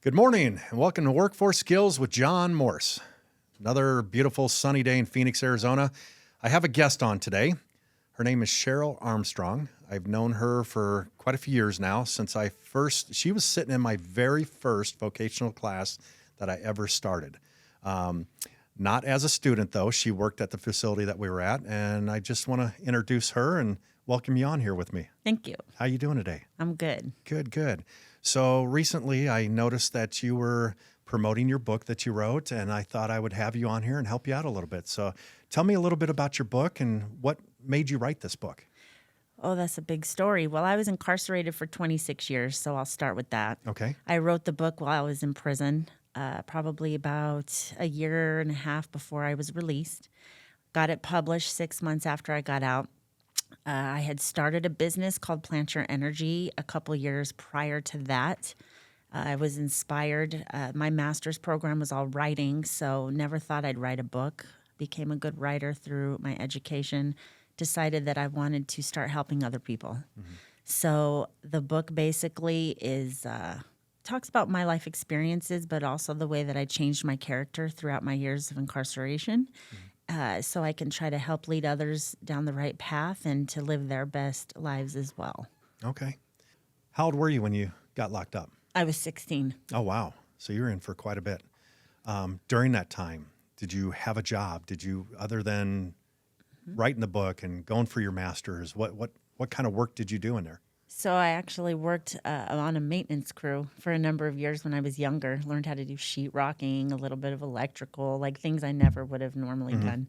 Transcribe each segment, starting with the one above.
Good morning, and welcome to Workforce Skills with John Morse. Another beautiful sunny day in Phoenix, Arizona. I have a guest on today. Her name is Cheryl Armstrong. I've known her for quite a few years now, since she was sitting in my very first vocational class that I ever started. Not as a student, though. She worked at the facility that we were at, and I just want to introduce her and welcome you on here with me. Thank you. How you doing today? I'm good. Good. So recently I noticed that you were promoting your book that you wrote, and I thought I would have you on here and help you out a little bit. So tell me a little bit about your book and what made you write this book. Oh, that's a big story. Well, I was incarcerated for 26 years, so I'll start with that. Okay. I wrote the book while I was in prison, probably about a year and a half before I was released. Got it published 6 months after I got out. I had started a business called Plant Your Energy a couple years prior to that. I was inspired. My master's program was all writing, so never thought I'd write a book. Became a good writer through my education. Decided that I wanted to start helping other people. Mm-hmm. So the book basically talks about my life experiences, but also the way that I changed my character throughout my years of incarceration. Mm-hmm. So I can try to help lead others down the right path and to live their best lives as well. Okay. How old were you when you got locked up? I was 16. Oh, wow. So you were in for quite a bit. During that time, did you have a job? Did you, other than writing the book and going for your master's, what kind of work did you do in there? So I actually worked on a maintenance crew for a number of years when I was younger. Learned how to do sheetrocking, a little bit of electrical, like things I never would have normally done.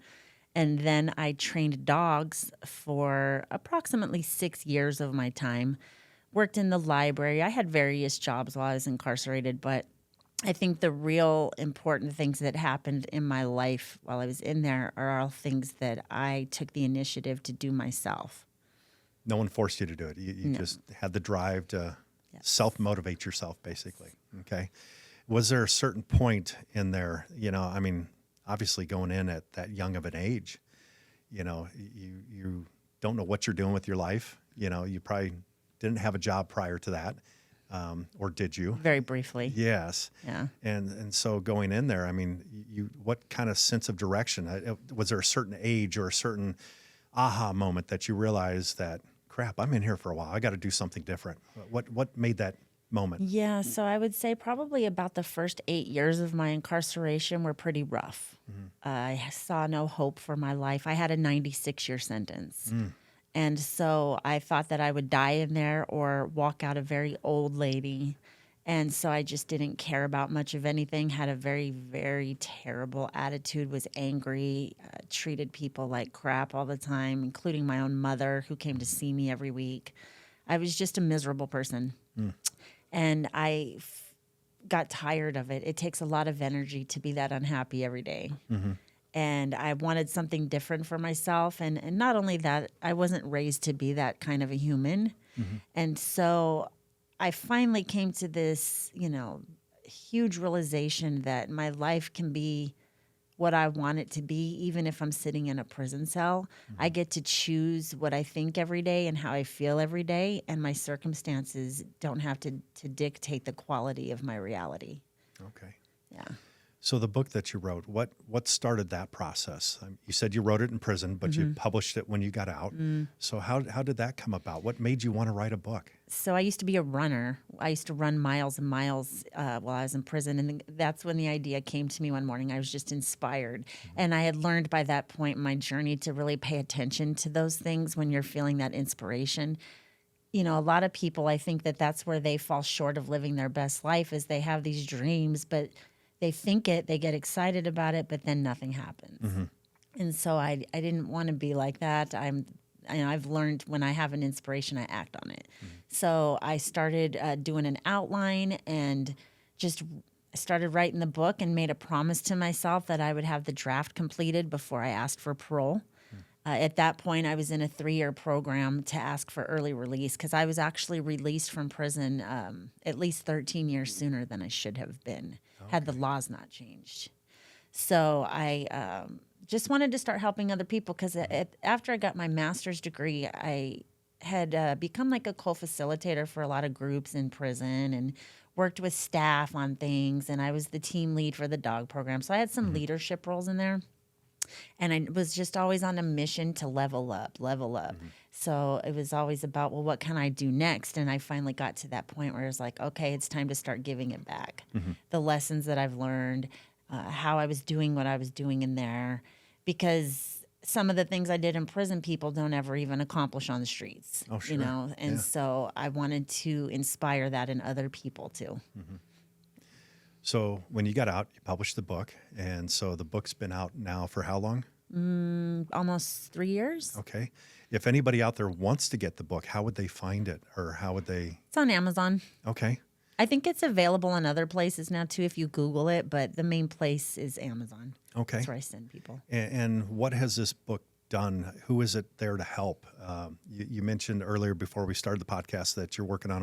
And then I trained dogs for approximately 6 years of my time. Worked in the library. I had various jobs while I was incarcerated, but I think the real important things that happened in my life while I was in there are all things that I took the initiative to do myself. No one forced you to do it. You just had the drive to self-motivate yourself, basically. Okay. Was there a certain point in there, obviously going in at that young of an age, you don't know what you're doing with your life. You probably didn't have a job prior to that. Or did you? Very briefly. Yes. Yeah. And so going in there, what kind of sense of direction? Was there a certain age or a certain aha moment that you realized that, crap, I'm in here for a while, I got to do something different? What made that moment? Yeah, so I would say probably about the first 8 years of my incarceration were pretty rough. Mm-hmm. I saw no hope for my life. I had a 96-year sentence. And so I thought that I would die in there or walk out a very old lady. And so I just didn't care about much of anything, had a very, very terrible attitude, was angry, treated people like crap all the time, including my own mother who came to see me every week. I was just a miserable person. And I got tired of it. It takes a lot of energy to be that unhappy every day. Mm-hmm. And I wanted something different for myself. And not only that, I wasn't raised to be that kind of a human. Mm-hmm. And so I finally came to this, huge realization that my life can be what I want it to be, even if I'm sitting in a prison cell. Mm-hmm. I get to choose what I think every day and how I feel every day, and my circumstances don't have to dictate the quality of my reality. Okay. Yeah. So the book that you wrote, what started that process? You said you wrote it in prison, but you published it when you got out. So how did that come about? What made you want to write a book? So I used to be a runner. I used to run miles and miles while I was in prison, and that's when the idea came to me one morning. I was just inspired, and I had learned by that point in my journey to really pay attention to those things when you're feeling that inspiration. A lot of people, I think that's where they fall short of living their best life, is they have these dreams, but they think it, they get excited about it, but then nothing happens. Mm-hmm. And so I didn't want to be like that. I've learned when I have an inspiration, I act on it. Mm-hmm. So I started doing an outline and just started writing the book and made a promise to myself that I would have the draft completed before I asked for parole. At that point, I was in a 3-year program to ask for early release because I was actually released from prison at least 13 years sooner than I should have been, had the laws not changed. So I just wanted to start helping other people because after I got my master's degree, I had become like a co-facilitator for a lot of groups in prison and worked with staff on things, and I was the team lead for the dog program. So I had some leadership roles in there. And I was just always on a mission to level up, level up. So it was always about, well, what can I do next? And I finally got to that point where it's like, okay, it's time to start giving it back. The lessons that I've learned, how I was doing what I was doing in there, because some of the things I did in prison, people don't ever even accomplish on the streets. Oh, sure. You know, and so I wanted to inspire that in other people too. So when you got out, you published the book. And so the book's been out now for how long? Almost 3 years. Okay. If anybody out there wants to get the book, how would they find it, or how would they? It's on Amazon. Okay. I think it's available in other places now too if you Google it, but the main place is Amazon. Okay. That's where I send people. And what has this book done? Who is it there to help? You mentioned earlier before we started the podcast that you're working on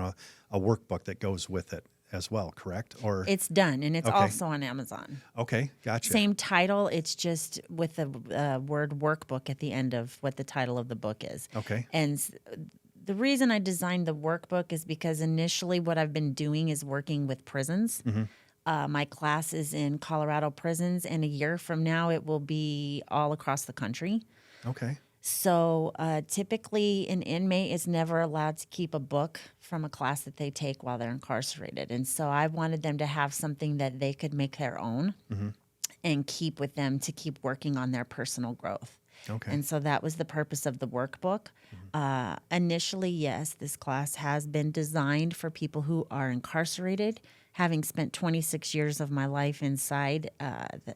a workbook that goes with it as well, correct? Or It's done, and it's Okay. also on Amazon. okay, gotcha. Same title, it's just with the word workbook at the end of what the title of the book is. Okay. And the reason I designed the workbook is because initially what I've been doing is working with prisons. My class is in Colorado prisons, and a year from now it will be all across the country. Okay. So typically an inmate is never allowed to keep a book from a class that they take while they're incarcerated. And so I wanted them to have something that they could make their own and keep with them to keep working on their personal growth. Okay. And so that was the purpose of the workbook. Initially, yes, this class has been designed for people who are incarcerated. Having spent 26 years of my life inside,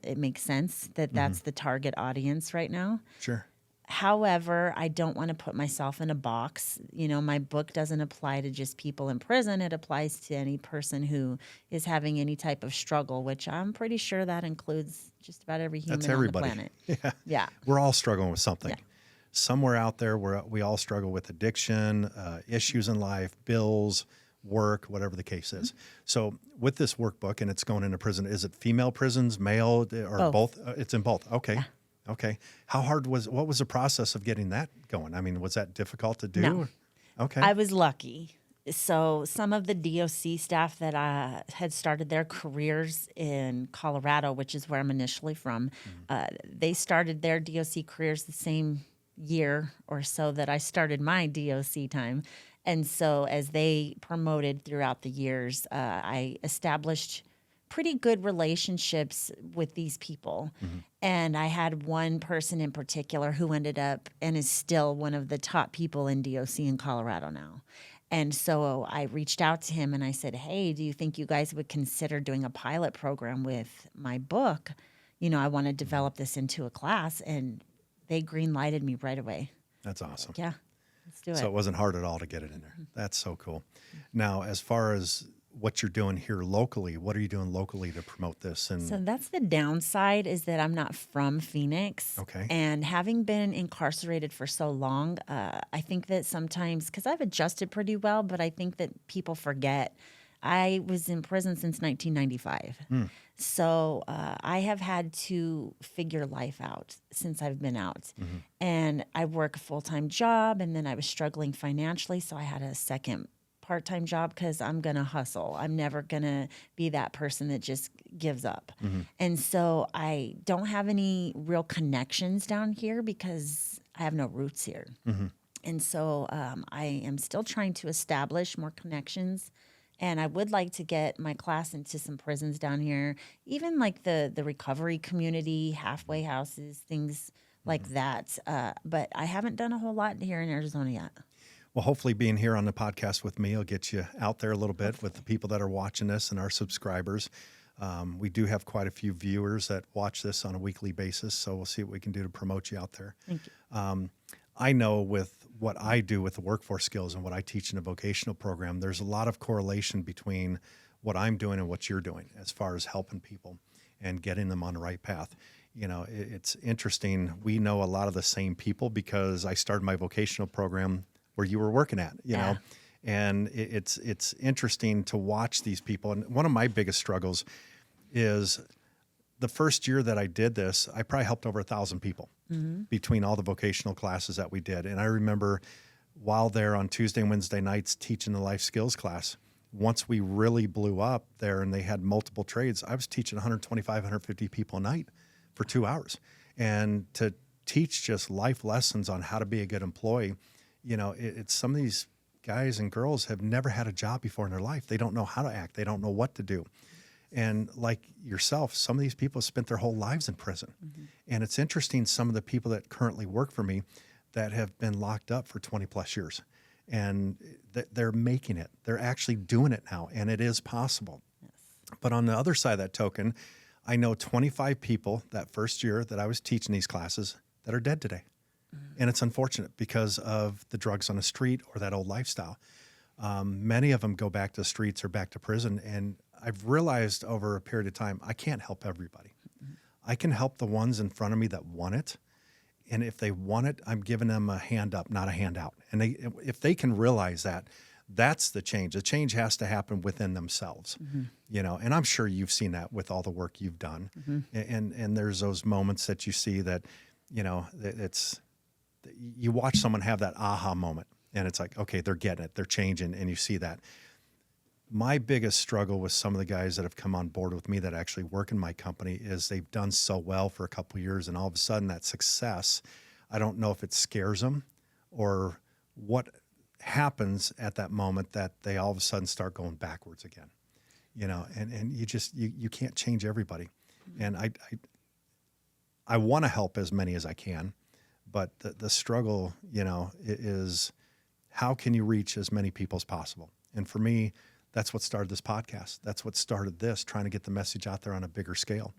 it makes sense that that's the target audience right now. Sure. However, I don't want to put myself in a box. You know, my book doesn't apply to just people in prison. It applies to any person who is having any type of struggle, which I'm pretty sure that includes just about every human That's on everybody. the planet. Yeah. Yeah. We're all struggling with something. Yeah. Somewhere out there where we all struggle with addiction, issues in life, bills, work, whatever the case is. So with this workbook, and it's going into prison, is it female prisons, male, or both? It's in both. Okay. Yeah. Okay. What was the process of getting that going? I mean, was that difficult to do? No. Okay. I was lucky. So some of the DOC staff that had started their careers in Colorado, which is where I'm initially from, they started their DOC careers the same year or so that I started my DOC time. And so as they promoted throughout the years, I established pretty good relationships with these people. And I had one person in particular who ended up and is still one of the top people in DOC in Colorado now. And so I reached out to him and I said, hey, do you think you guys would consider doing a pilot program with my book? You know, I want to develop this into a class. And they green lighted me right away. That's awesome. Yeah, let's do it. So it wasn't hard at all to get it in there. That's so cool. Now, as far as what you're doing here locally, what are you doing locally to promote this? And So that's the downside, is that I'm not from Phoenix. Okay. And having been incarcerated for so long, I think that sometimes, because I've adjusted pretty well, but I think that people forget. I was in prison since 1995. So I have had to figure life out since I've been out. And I work a full-time job, and then I was struggling financially, so I had a second part-time job because I'm going to hustle. I'm never going to be that person that just gives up. And so I don't have any real connections down here because I have no roots here. And so I am still trying to establish more connections. And I would like to get my class into some prisons down here, even like the recovery community, halfway houses, things like that. But I haven't done a whole lot here in Arizona yet. well, hopefully being here on the podcast with me will get you out there a little bit with the people that are watching this and our subscribers. We do have quite a few viewers that watch this on a weekly basis, so we'll see what we can do to promote you out there. Thank you. I know with what I do with the workforce skills and what I teach in a vocational program, there's a lot of correlation between what I'm doing and what you're doing as far as helping people and getting them on the right path. You know, it's interesting. We know a lot of the same people because I started my vocational program where you were working at, you know, and it's interesting to watch these people. And one of my biggest struggles is the first year that I did this, I probably helped over 1,000 people between all the vocational classes that we did. And I remember while there on Tuesday and Wednesday nights teaching the life skills class, once we really blew up there and they had multiple trades, I was teaching 125, 150 people a night for 2 hours. And to teach just life lessons on how to be a good employee, it's some of these guys and girls have never had a job before in their life. They don't know how to act. They don't know what to do. And like yourself, some of these people spent their whole lives in prison. And it's interesting, some of the people that currently work for me that have been locked up for 20 plus years. And they're making it. They're actually doing it now, and it is possible. Yes. But on the other side of that token, I know 25 people that first year that I was teaching these classes that are dead today. And it's unfortunate because of the drugs on the street or that old lifestyle. Many of them go back to the streets or back to prison. And I've realized over a period of time, I can't help everybody. I can help the ones in front of me that want it. And if they want it, I'm giving them a hand up, not a handout. And if they can realize that, that's the change. The change has to happen within themselves, and I'm sure you've seen that with all the work you've done. And there's those moments that you see that, you watch someone have that aha moment and it's like, okay, they're getting it, they're changing, and you see that. My biggest struggle with some of the guys that have come on board with me that actually work in my company is they've done so well for a couple of years, and all of a sudden that success, I don't know if it scares them or what happens at that moment that they all of a sudden start going backwards again, and you can't change everybody. And I want to help as many as I can, but the struggle, is how can you reach as many people as possible? And for me, that's what started this podcast. That's what started this, trying to get the message out there on a bigger scale.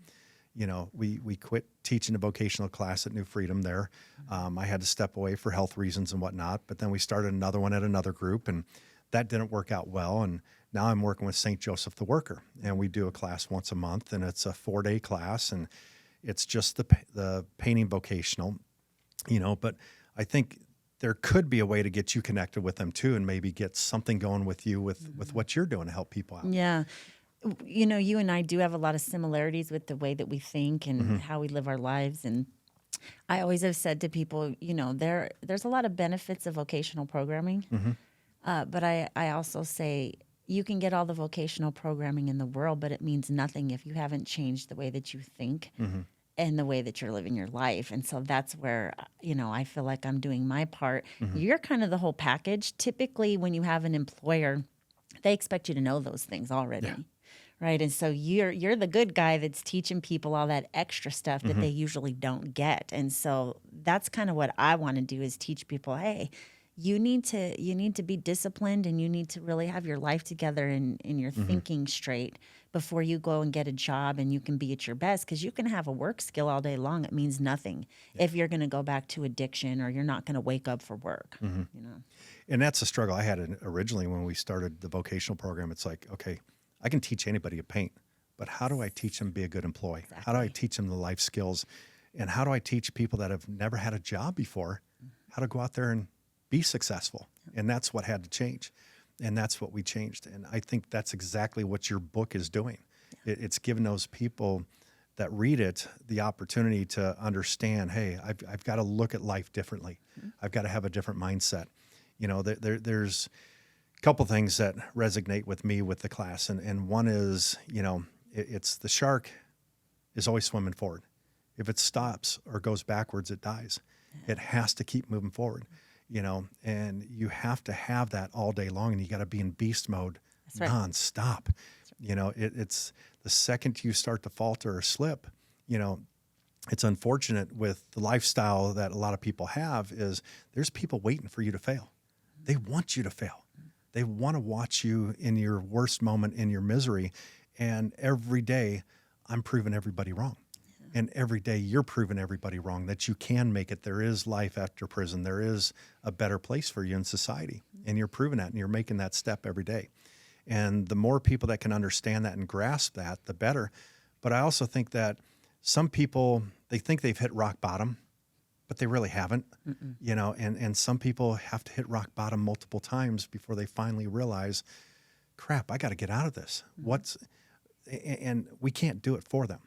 We quit teaching a vocational class at New Freedom there. I had to step away for health reasons and whatnot, but then we started another one at another group, and that didn't work out well. And now I'm working with St. Joseph the Worker, and we do a class once a month, and it's a 4-day class, and it's just the painting vocational, but I think there could be a way to get you connected with them too, and maybe get something going with you with what you're doing to help people out. Yeah. You and I do have a lot of similarities with the way that we think and how we live our lives. And I always have said to people, there's a lot of benefits of vocational programming. But I also say you can get all the vocational programming in the world, but it means nothing if you haven't changed the way that you think and the way that you're living your life. And so that's where, I feel like I'm doing my part. You're kind of the whole package. Typically, when you have an employer, they expect you to know those things already. Yeah. Right. And so you're the good guy that's teaching people all that extra stuff that they usually don't get. And so that's kind of what I want to do, is teach people, hey, you need to be disciplined, and you need to really have your life together and your thinking straight before you go and get a job and you can be at your best. Because you can have a work skill all day long. It means nothing if you're going to go back to addiction, or you're not going to wake up for work. And that's a struggle I had originally when we started the vocational program. It's like, okay, I can teach anybody to paint, but how do I teach them to be a good employee? Exactly. How do I teach them the life skills? And how do I teach people that have never had a job before how to go out there and be successful? And that's what had to change. And that's what we changed. And I think that's exactly what your book is doing. It's giving those people that read it the opportunity to understand, hey, I've got to look at life differently. I've got to have a different mindset. There's a couple things that resonate with me with the class. And one is, it's the shark is always swimming forward. If it stops or goes backwards, it dies. It has to keep moving forward. And you have to have that all day long, and you got to be in beast mode nonstop. It's the second you start to falter or slip, it's unfortunate with the lifestyle that a lot of people have is there's people waiting for you to fail. They want you to fail. They want to watch you in your worst moment, in your misery. And every day I'm proving everybody wrong. And every day you're proving everybody wrong, that you can make it. There is life after prison. There is a better place for you in society. And you're proving that, and you're making that step every day. And the more people that can understand that and grasp that, the better. But I also think that some people, they think they've hit rock bottom, but they really haven't, and some people have to hit rock bottom multiple times before they finally realize, crap, I got to get out of this. And we can't do it for them.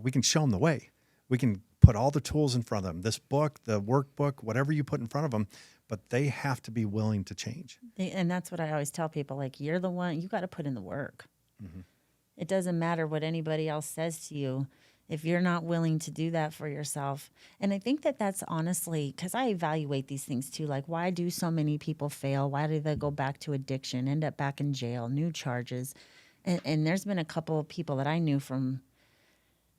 We can show them the way. We can put all the tools in front of them, this book, the workbook, whatever you put in front of them, but they have to be willing to change. And that's what I always tell people, like, you're the one, you got to put in the work. It doesn't matter what anybody else says to you if you're not willing to do that for yourself. And I think that that's honestly, because I evaluate these things too, like, why do so many people fail? Why do they go back to addiction, end up back in jail, new charges? And there's been a couple of people that I knew from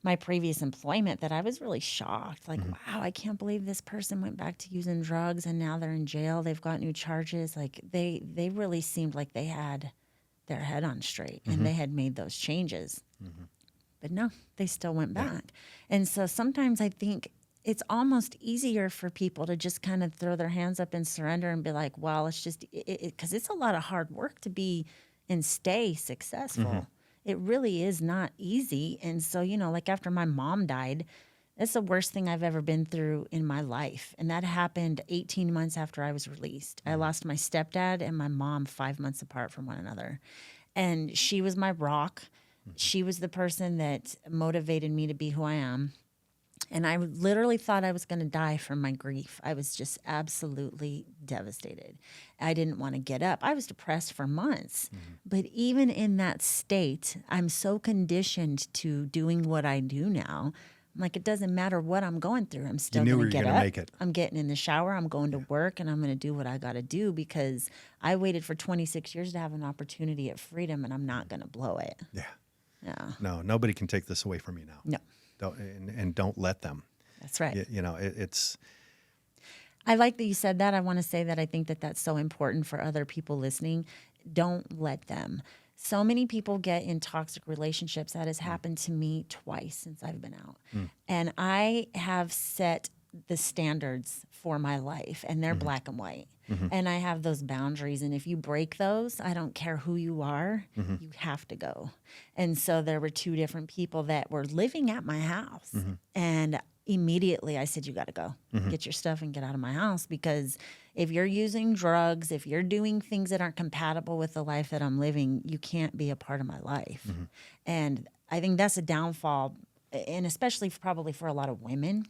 my previous employment that I was really shocked. Like, wow, I can't believe this person went back to using drugs and now they're in jail. They've got new charges. Like, they really seemed like they had their head on straight and they had made those changes. But no, they still went back. And so sometimes I think it's almost easier for people to just kind of throw their hands up and surrender and be like, well, it's just, because it's a lot of hard work to be and stay successful. It really is not easy. And so, you know, like after my mom died, that's the worst thing I've ever been through in my life. And that happened 18 months after I was released. I lost my stepdad and my mom 5 months apart from one another. And she was my rock. She was the person that motivated me to be who I am. And I literally thought I was going to die from my grief. I was just absolutely devastated. I didn't want to get up. I was depressed for months. But even in that state, I'm so conditioned to doing what I do now. I'm like, it doesn't matter what I'm going through. I'm still going to get up. Make it. I'm getting in the shower. I'm going to work, and I'm going to do what I got to do because I waited for 26 years to have an opportunity at freedom, and I'm not going to blow it. Yeah. No, nobody can take this away from you now. No. And don't let them. That's right. You know, it's. I like that you said that. I want to say that I think that that's so important for other people listening. Don't let them. So many people get in toxic relationships. That has happened to me twice since I've been out. And I have set the standards for my life, and they're black and white. And I have those boundaries. And if you break those, I don't care who you are, you have to go. And so there were two different people that were living at my house. And immediately I said, you got to go. Get your stuff and get out of my house, because if you're using drugs, if you're doing things that aren't compatible with the life that I'm living, you can't be a part of my life. And I think that's a downfall, and especially probably for a lot of women,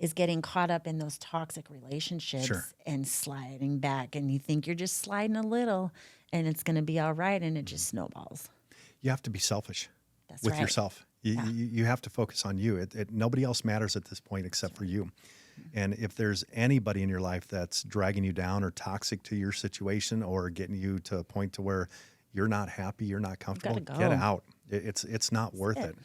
is getting caught up in those toxic relationships and sliding back. And you think you're just sliding a little and it's going to be all right, and it just snowballs. You have to be selfish That's with right. yourself. You have to focus on you. Nobody else matters at this point except for you. And if there's anybody in your life that's dragging you down or toxic to your situation or getting you to a point to where you're not happy, you're not comfortable, get out. It's not worth it.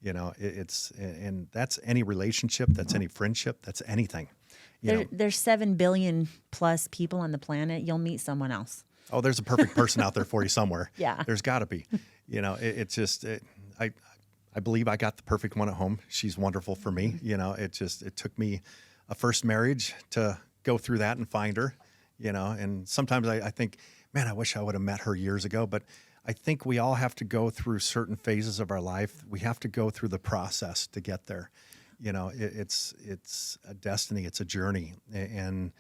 You know, and that's any relationship, that's any friendship, that's anything. There's 7 billion plus people on the planet. You'll meet someone else. Oh, there's a perfect person out there for you somewhere. Yeah. There's got to be. You know, I believe I got the perfect one at home. She's wonderful for me. You know, it took me a first marriage to go through that and find her, you know, and sometimes I think, man, I wish I would have met her years ago, but I think we all have to go through certain phases of our life. We have to go through the process to get there. You know, it's a destiny, it's a journey, and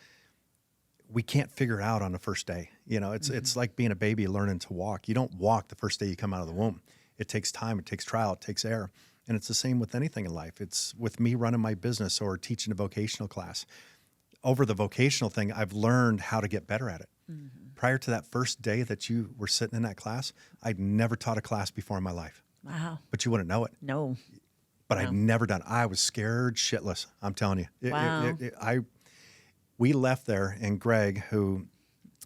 we can't figure it out on the first day. You know, it's like being a baby learning to walk. You don't walk the first day you come out of the womb. It takes time, it takes trial, it takes error. And it's the same with anything in life. It's with me running my business or teaching a vocational class. Over the vocational thing, I've learned how to get better at it. Prior to that first day that you were sitting in that class, I'd never taught a class before in my life. Wow. But you wouldn't know it. No. But I'd never done it. I was scared shitless, I'm telling you. Wow. We left there, and Greg, who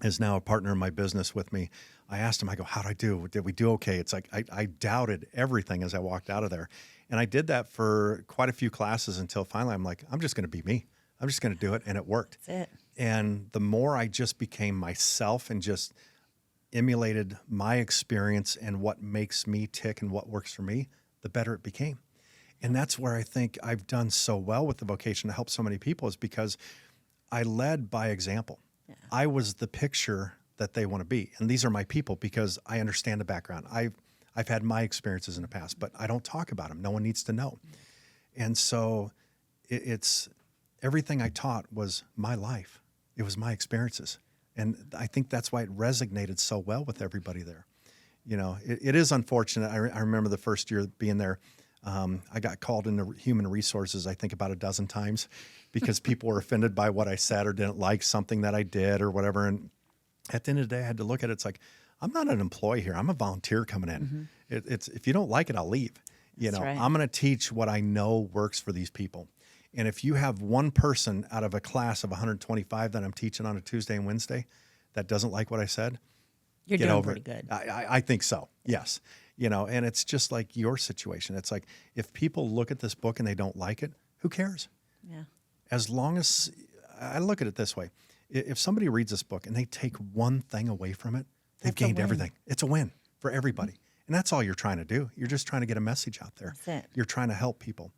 is now a partner in my business with me, I asked him, I go, how'd I do? Did we do okay? It's like I doubted everything as I walked out of there. And I did that for quite a few classes until finally I'm like, I'm just going to be me. I'm just going to do it. And it worked. That's it. And the more I just became myself and just emulated my experience and what makes me tick and what works for me, the better it became. And that's where I think I've done so well with the vocation to help so many people, is because I led by example. Yeah. I was the picture that they want to be. And these are my people because I understand the background. I've had my experiences in the past, but I don't talk about them. No one needs to know. And so it's everything I taught was my life. It was my experiences. And I think that's why it resonated so well with everybody there. You know, it is unfortunate. I remember the first year being there, I got called into human resources, I think about a dozen times because people were offended by what I said or didn't like something that I did or whatever. And at the end of the day, I had to look at it. It's like, I'm not an employee here. I'm a volunteer coming in. It's if you don't like it, I'll leave. You know, right. I'm going to teach what I know works for these people. And if you have one person out of a class of 125 that I'm teaching on a Tuesday and Wednesday that doesn't like what I said, You're get doing over pretty it. good. I think so. Yes. You know, and it's just like your situation. It's like if people look at this book and they don't like it, who cares? Yeah. As long as I look at it this way, if somebody reads this book and they take one thing away from it, they've That's a gained win. everything. It's a win for everybody. And that's all you're trying to do. You're just trying to get a message out there. That's it. You're trying to help people,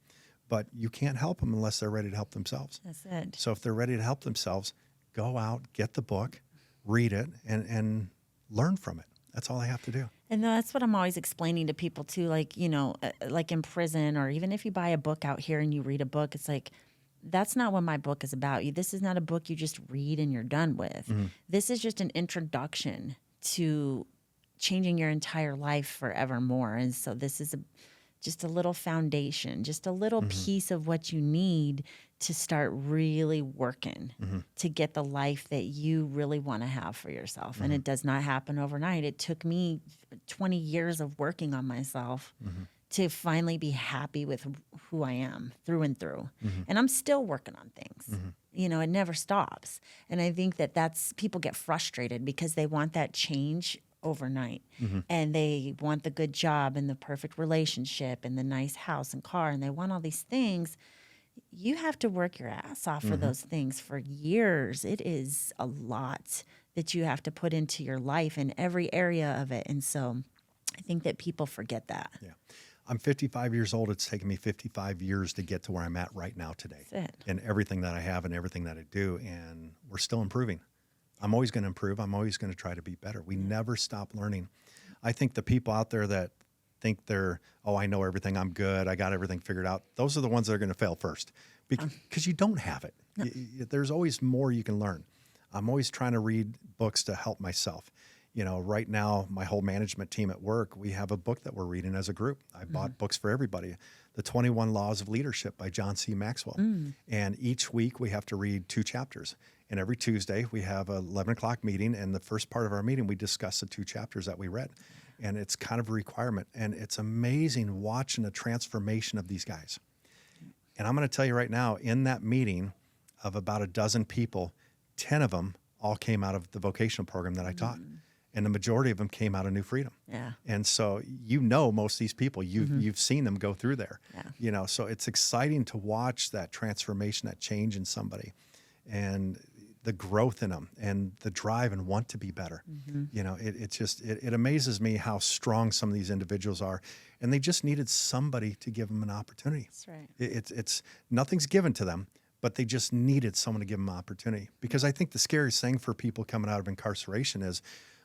but you can't help them unless they're ready to help themselves. That's it. So if they're ready to help themselves, go out, get the book, read it, and learn from it. That's all they have to do. And that's what I'm always explaining to people too. Like, you know, like in prison, or even if you buy a book out here and you read a book, it's like, that's not what my book is about. This is not a book you just read and you're done with. This is just an introduction to changing your entire life forevermore. And so this is just a little foundation, just a little piece of what you need to start really working to get the life that you really want to have for yourself. And it does not happen overnight. It took me 20 years of working on myself to finally be happy with who I am through and through. And I'm still working on things. You know, it never stops. And I think that that's, people get frustrated because they want that change overnight. And they want the good job and the perfect relationship and the nice house and car, and they want all these things. You have to work your ass off for those things for years. It is a lot that you have to put into your life in every area of it. And so I think that people forget that. Yeah. I'm 55 years old. It's taken me 55 years to get to where I'm at right now today. That's it. And everything that I have and everything that I do. And we're still improving. I'm always going to improve. I'm always going to try to be better. We never stop learning. I think the people out there that think they're, oh, I know everything, I'm good, I got everything figured out, those are the ones that are going to fail first because you don't have it. No. There's always more you can learn. I'm always trying to read books to help myself. You know, right now, my whole management team at work, we have a book that we're reading as a group. I bought books for everybody. The 21 Laws of Leadership by John C. Maxwell. And each week we have to read 2 chapters. And every Tuesday we have a 11 o'clock meeting. And the first part of our meeting, we discuss the 2 chapters that we read. And it's kind of a requirement. And it's amazing watching the transformation of these guys. And I'm going to tell you right now, in that meeting of about a dozen people, 10 of them all came out of the vocational program that I taught. And the majority of them came out of New Freedom. Yeah. And so, you know, most of these people, you've seen them go through there. Yeah. You know, so it's exciting to watch that transformation, that change in somebody, and the growth in them, and the drive and want to be better. You know, it amazes me how strong some of these individuals are, and they just needed somebody to give them an opportunity. That's right. It's nothing's given to them, but they just needed someone to give them an opportunity. Because I think the scariest thing for people coming out of incarceration is,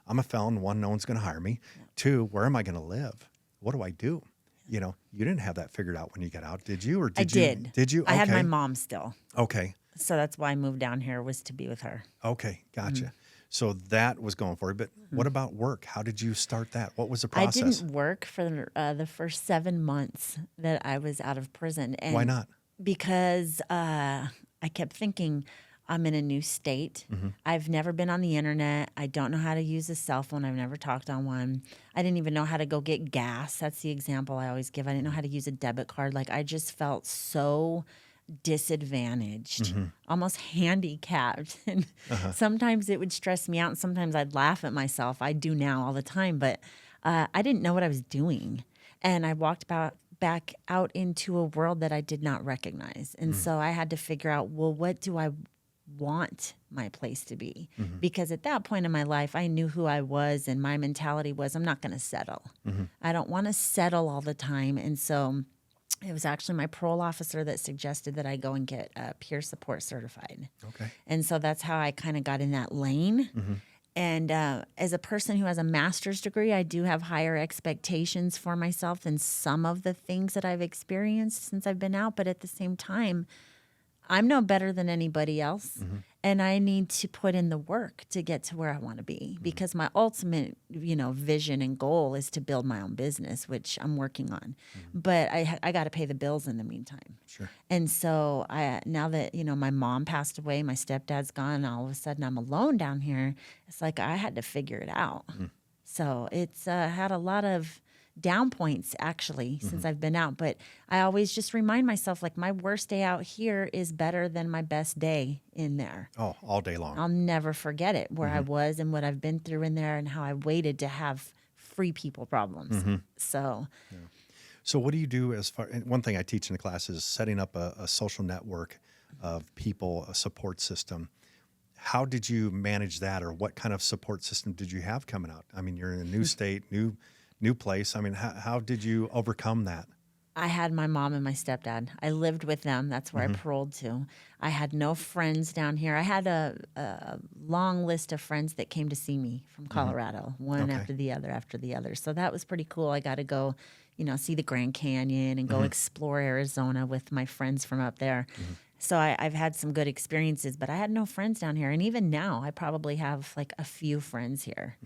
I'm a felon. 1, no one's going to hire me. 2, where am I going to live? What do I do? You know, you didn't have that figured out when you got out, did you? Or did you? I did. Did you? I had Okay. my mom still. Okay. So that's why I moved down here, was to be with her. Okay. Gotcha. So that was going for you. But what about work? How did you start that? What was the process? I didn't work for the first 7 months that I was out of prison. And Why not? Because I kept thinking, I'm in a new state. I've never been on the internet. I don't know how to use a cell phone. I've never talked on one. I didn't even know how to go get gas. That's the example I always give. I didn't know how to use a debit card. Like, I just felt so disadvantaged, almost handicapped. And sometimes it would stress me out, and sometimes I'd laugh at myself. I do now all the time, but I didn't know what I was doing. And I walked back out into a world that I did not recognize. And so I had to figure out, well, what do I want my place to be? Because at that point in my life, I knew who I was, and my mentality was, I'm not going to settle. I don't want to settle all the time. And so it was actually my parole officer that suggested that I go and get peer support certified. Okay. And so that's how I kind of got in that lane. And as a person who has a master's degree, I do have higher expectations for myself than some of the things that I've experienced since I've been out. But at the same time, I'm no better than anybody else. And I need to put in the work to get to where I want to be, because my ultimate, vision and goal is to build my own business, which I'm working on. But I got to pay the bills in the meantime. Sure. And so now that, my mom passed away, my stepdad's gone, all of a sudden I'm alone down here. It's like I had to figure it out. So it's had a lot of down points actually since I've been out, but I always just remind myself, like, my worst day out here is better than my best day in there. Oh, all day long. I'll never forget it, where I was and what I've been through in there and how I waited to have free people problems. So So what do you do as far, and one thing I teach in the class is setting up a social network of people, a support system. How did you manage that, or what kind of support system did you have coming out? I mean, you're in a new state, new place. I mean, how did you overcome that? I had my mom and my stepdad. I lived with them. That's where I paroled to. I had no friends down here. I had a long list of friends that came to see me from Colorado, one after the other. So that was pretty cool. I got to go, see the Grand Canyon and go explore Arizona with my friends from up there. So I've had some good experiences, but I had no friends down here. And even now, I probably have like a few friends here.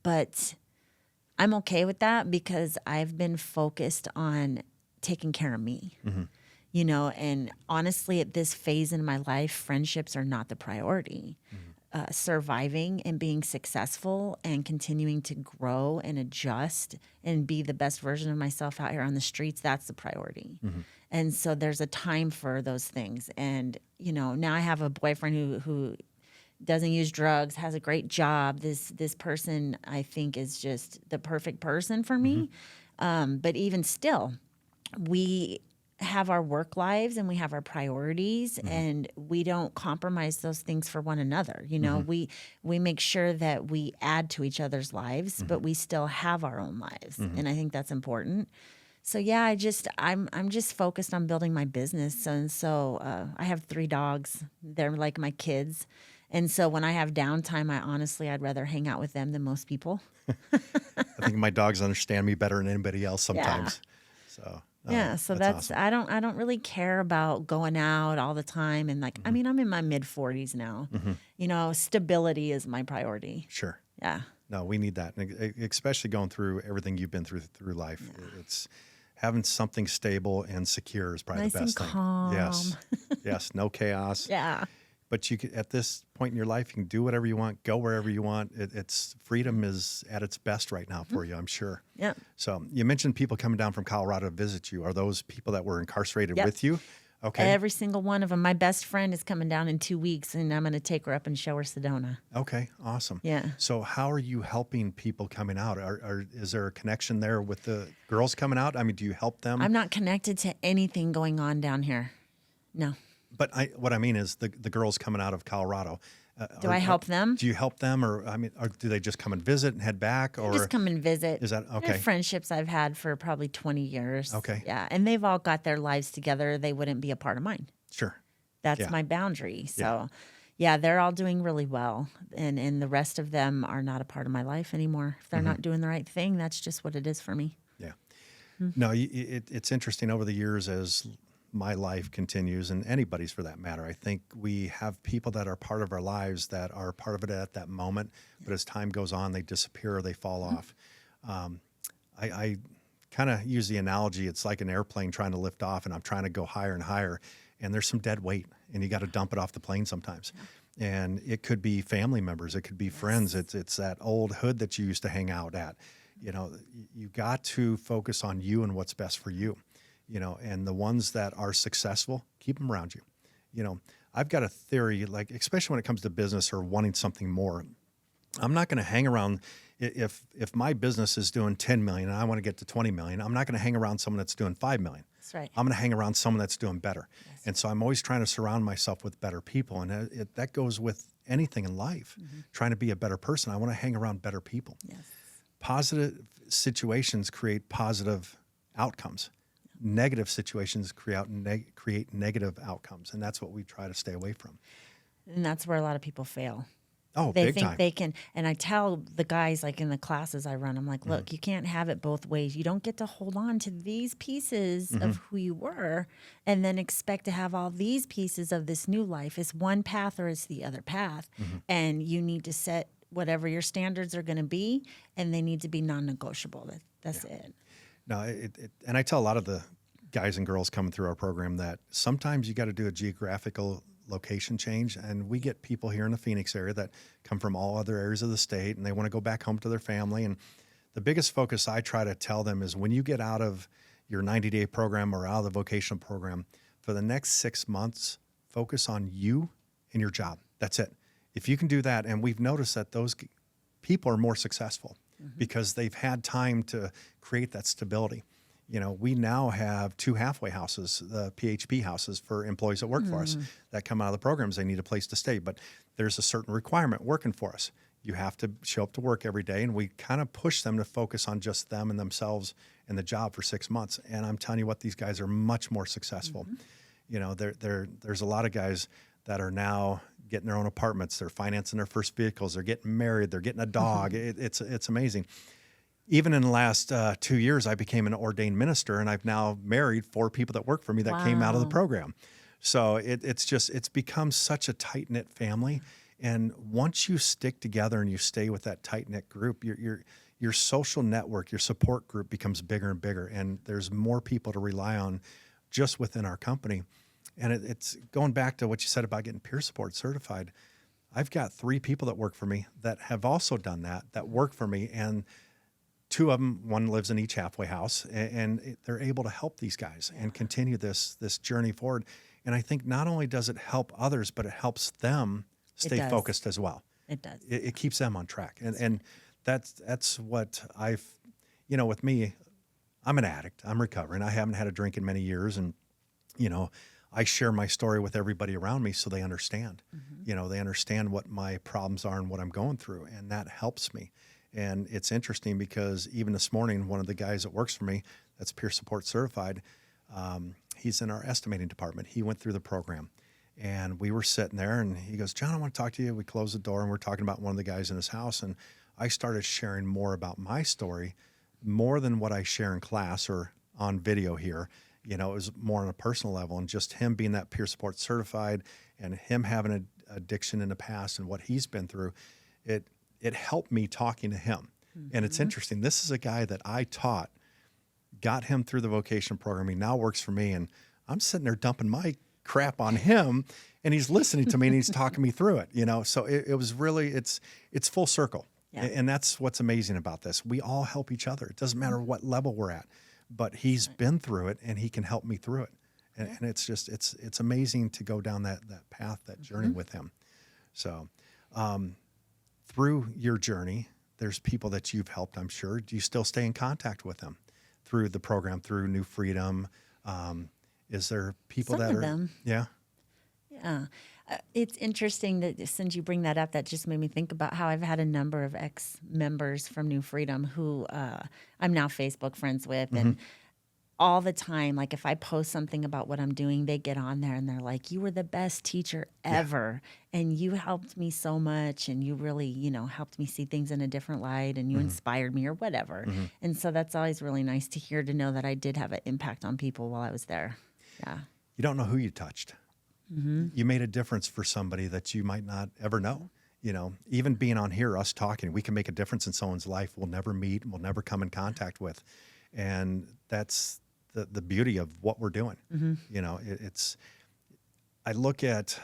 But I'm okay with that because I've been focused on taking care of me, and honestly, at this phase in my life, friendships are not the priority. Surviving and being successful and continuing to grow and adjust and be the best version of myself out here on the streets, that's the priority. And so there's a time for those things. And, now I have a boyfriend who doesn't use drugs, has a great job. This person, I think, is just the perfect person for me. But even still, we have our work lives and we have our priorities, and we don't compromise those things for one another. We make sure that we add to each other's lives, but we still have our own lives. And I think that's important. So yeah, I'm just focused on building my business. And so I have 3 dogs. They're like my kids. And so when I have downtime, I'd rather hang out with them than most people. I think my dogs understand me better than anybody else sometimes. So So that's awesome. I don't really care about going out all the time. And I mean, I'm in my mid 40s now. Stability is my priority. Sure. Yeah. No, we need that, and especially going through everything you've been through life. It's having something stable and secure is probably Nice the best and thing. calm. Yes, no chaos. Yeah. But you can, at this point in your life, you can do whatever you want, go wherever you want. Freedom is at its best right now for you, I'm sure. Yeah. So you mentioned people coming down from Colorado to visit you. Are those people that were incarcerated Yep. with you? Okay. Every single one of them. My best friend is coming down in 2 weeks, and I'm going to take her up and show her Sedona. Okay. Awesome. Yeah. So how are you helping people coming out? Is there a connection there with the girls coming out? I mean, do you help them? I'm not connected to anything going on down here. No. But what I mean is the girls coming out of Colorado. Do I help them? Do you help them, or do they just come and visit and head back, or Just come and visit. Is that okay? They're friendships I've had for probably 20 years. Okay. Yeah, and they've all got their lives together. They wouldn't be a part of mine. Sure. That's Yeah. my boundary. So, yeah, they're all doing really well, and the rest of them are not a part of my life anymore. If they're not doing the right thing, that's just what it is for me. Yeah. No, it's interesting over the years as my life continues, and anybody's for that matter. I think we have people that are part of our lives that are part of it at that moment, but as time goes on, they disappear or they fall off. I kind of use the analogy, it's like an airplane trying to lift off, and I'm trying to go higher and higher, and there's some dead weight, and you got to dump it off the plane sometimes. And it could be family members, it could be friends. It's that old hood that you used to hang out at. You got to focus on you and what's best for you. And the ones that are successful, keep them around you. I've got a theory, like, especially when it comes to business or wanting something more, I'm not going to hang around. If my business is doing 10 million and I want to get to 20 million, I'm not going to hang around someone that's doing 5 million. That's right. I'm going to hang around someone that's doing better. Yes. And so I'm always trying to surround myself with better people. And that goes with anything in life, trying to be a better person. I want to hang around better people. Yes. Positive situations create positive outcomes. Negative situations create negative outcomes, and that's what we try to stay away from. And that's where a lot of people fail. Oh, They big think time. they can, and I tell the guys like in the classes I run, I'm like, look, you can't have it both ways. You don't get to hold on to these pieces of who you were and then expect to have all these pieces of this new life. It's one path or it's the other path. And you need to set whatever your standards are going to be, and they need to be non-negotiable. That's it. No, and I tell a lot of the guys and girls coming through our program that sometimes you got to do a geographical location change. And we get people here in the Phoenix area that come from all other areas of the state and they want to go back home to their family. And the biggest focus I try to tell them is when you get out of your 90-day program or out of the vocational program, for the next 6 months, focus on you and your job. That's it. If you can do that, and we've noticed that those people are more successful because they've had time to create that stability. You know, we now have 2 halfway houses, the PHP houses for employees that work for us that come out of the programs. They need a place to stay, but there's a certain requirement working for us. You have to show up to work every day, and we kind of push them to focus on just them and themselves and the job for 6 months. And I'm telling you what, these guys are much more successful. You know, there's a lot of guys that are now getting their own apartments. They're financing their first vehicles. They're getting married. They're getting a dog. It's amazing. Even in the last 2 years, I became an ordained minister, and I've now married 4 people that work for me that came out of the program. So it's become such a tight-knit family. And once you stick together and you stay with that tight-knit group, your social network, your support group becomes bigger and bigger, and there's more people to rely on just within our company. And it's going back to what you said about getting peer support certified. I've got 3 people that work for me that have also done that work for me, and 2 of them, one lives in each halfway house, and they're able to help these guys and continue this journey forward. And I think not only does it help others, but it helps them stay focused as well. It does. It keeps them on track. And that's what I've, with me, I'm an addict. I'm recovering. I haven't had a drink in many years. And, I share my story with everybody around me so they understand. They understand what my problems are and what I'm going through. And that helps me. And it's interesting because even this morning, one of the guys that works for me that's peer support certified, he's in our estimating department. He went through the program. And we were sitting there, and he goes, John, I want to talk to you. We closed the door, and we're talking about one of the guys in his house. And I started sharing more about my story, more than what I share in class or on video here. It was more on a personal level, and just him being that peer support certified and him having an addiction in the past and what he's been through, it helped me talking to him. And it's interesting. This is a guy that I taught, got him through the vocational program. He now works for me, and I'm sitting there dumping my crap on him, and he's listening to me and he's talking me through it, so it was really, it's full circle. Yeah. And that's what's amazing about this. We all help each other. It doesn't matter what level we're at, but he's been through it and he can help me through it. And it's just, it's amazing to go down that path, that journey with him. So, through your journey, there's people that you've helped, I'm sure. Do you still stay in contact with them through the program, through New Freedom? Is there people Some that of are, them. Yeah. It's interesting that since you bring that up, that just made me think about how I've had a number of ex-members from New Freedom who I'm now Facebook friends with. And all the time, like if I post something about what I'm doing, they get on there and they're like, you were the best teacher ever. Yeah. And you helped me so much. And you really, helped me see things in a different light, and you inspired me or whatever. And so that's always really nice to hear, to know that I did have an impact on people while I was there. Yeah. You don't know who you touched. You made a difference for somebody that you might not ever know. Even being on here, us talking, we can make a difference in someone's life we'll never meet, we'll never come in contact with. And that's the beauty of what we're doing. I look at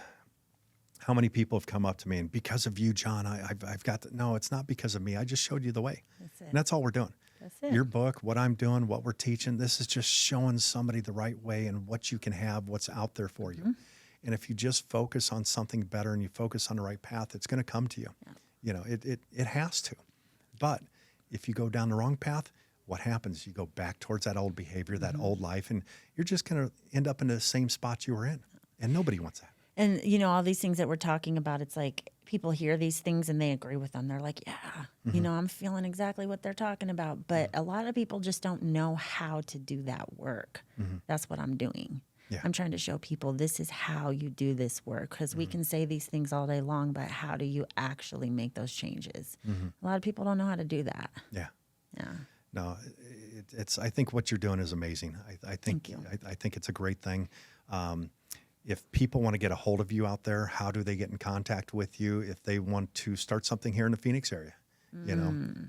how many people have come up to me, and because of you, John, I've got no, it's not because of me. I just showed you the way. That's it. And that's all we're doing. That's it. Your book, what I'm doing, what we're teaching, this is just showing somebody the right way and what you can have, what's out there for you. And if you just focus on something better and you focus on the right path, it's going to come to you. Yeah. It has to. But if you go down the wrong path, what happens? You go back towards that old behavior, that old life, and you're just going to end up in the same spot you were in. And nobody wants that. And, all these things that we're talking about, it's like people hear these things and they agree with them. They're like, yeah, I'm feeling exactly what they're talking about. But a lot of people just don't know how to do that work. That's what I'm doing. Yeah. I'm trying to show people this is how you do this work, because we can say these things all day long, but how do you actually make those changes? A lot of people don't know how to do that. Yeah. Yeah. No, it's. I think what you're doing is amazing. I think. Thank you. I think it's a great thing. If people want to get a hold of you out there, how do they get in contact with you? If they want to start something here in the Phoenix area,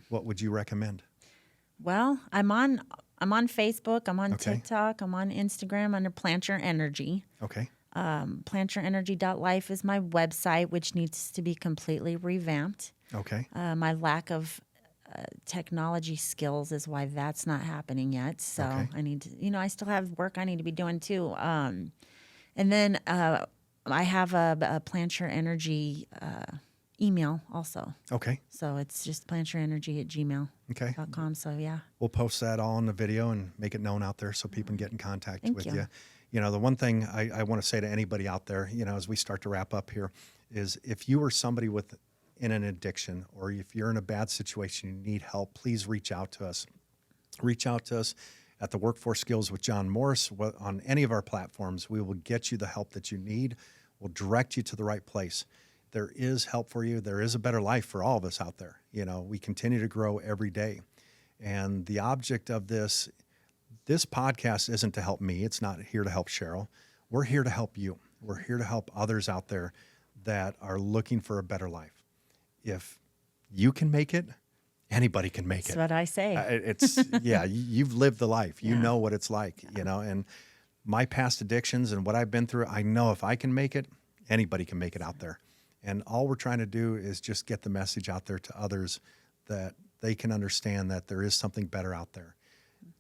what would you recommend? Well, I'm on Facebook. I'm on Okay. TikTok. I'm on Instagram under Plant Your Energy. Okay. PlantYourEnergy.life is my website, which needs to be completely revamped. Okay. My lack of technology skills is why that's not happening yet. So Okay. I need to, I still have work I need to be doing too. And then I have a Plant Your Energy email also. Okay. So it's just plantyourenergy@gmail.com. Okay. So yeah. We'll post that all in the video and make it known out there so people can get in contact Thank with you. you. The one thing I want to say to anybody out there, as we start to wrap up here, is if you are somebody in an addiction, or if you're in a bad situation, you need help, please reach out to us. Reach out to us at the Workforce Skills with John Morse on any of our platforms. We will get you the help that you need. We'll direct you to the right place. There is help for you. There is a better life for all of us out there. We continue to grow every day. And the object of this podcast isn't to help me. It's not here to help Cheryl. We're here to help you. We're here to help others out there that are looking for a better life. If you can make it, anybody can make That's it. what I say. You've lived the life. You Yeah. know what it's like, and my past addictions and what I've been through, I know if I can make it, anybody can make it out there. And all we're trying to do is just get the message out there to others that they can understand that there is something better out there.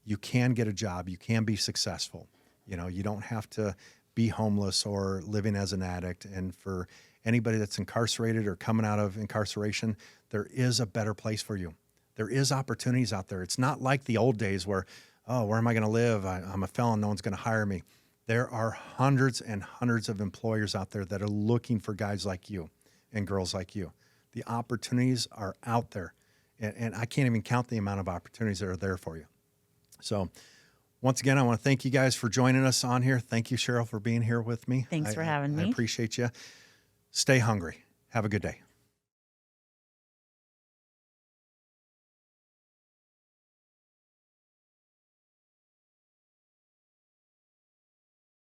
You can get a job. You can be successful. You don't have to be homeless or living as an addict. And for anybody that's incarcerated or coming out of incarceration, there is a better place for you. There is opportunities out there. It's not like the old days where, where am I going to live? I'm a felon. No one's going to hire me. There are hundreds and hundreds of employers out there that are looking for guys like you and girls like you. The opportunities are out there. And I can't even count the amount of opportunities that are there for you. So once again, I want to thank you guys for joining us on here. Thank you, Cheryl, for being here with me. Thanks for having me. I appreciate you. Stay hungry. Have a good day.